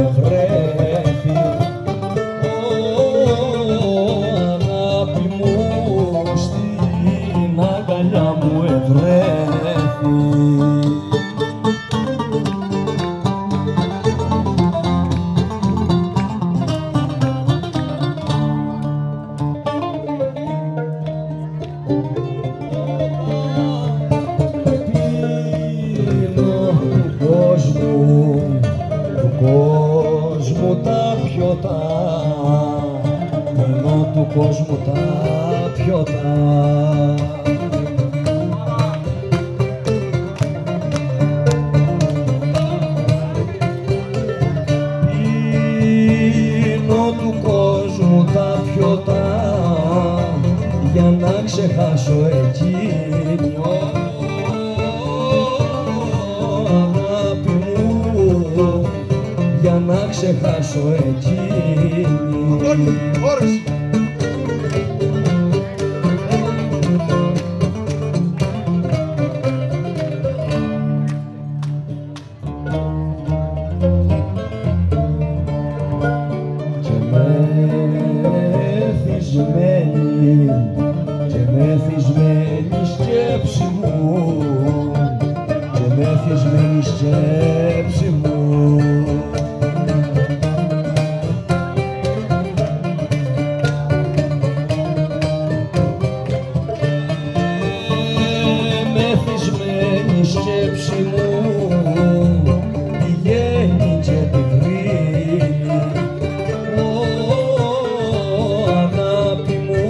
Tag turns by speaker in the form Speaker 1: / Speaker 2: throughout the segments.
Speaker 1: ευρέθη, αγάπη μου στην αγκαλιά μου ευρέθη. Κόσμου τα πιωτά, πίνω του κόσμου τα πιωτά. Πίνω του κόσμου τα πιωτά για να ξεχάσω εκείνη. Για να ξεχάσω εκείνη. Και μεθυσμένη σκέψη μου, και μεθυσμένη σκέψη μου. Μεθυσμένη σκέψη μου πηγαίνει και τη βρίνει. Αγάπη μου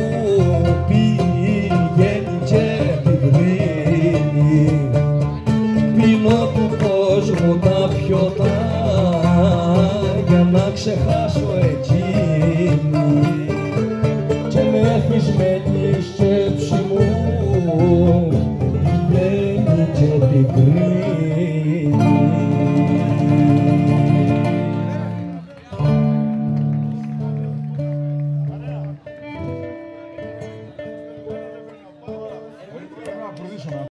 Speaker 1: πηγαίνει και τη βρίνει. Πίνω του κόσμου τα πιωτά για να ξεχάσω εκείνη. Και μεθυσμένη σκέψη μου πηγαίνει και την κρίνει.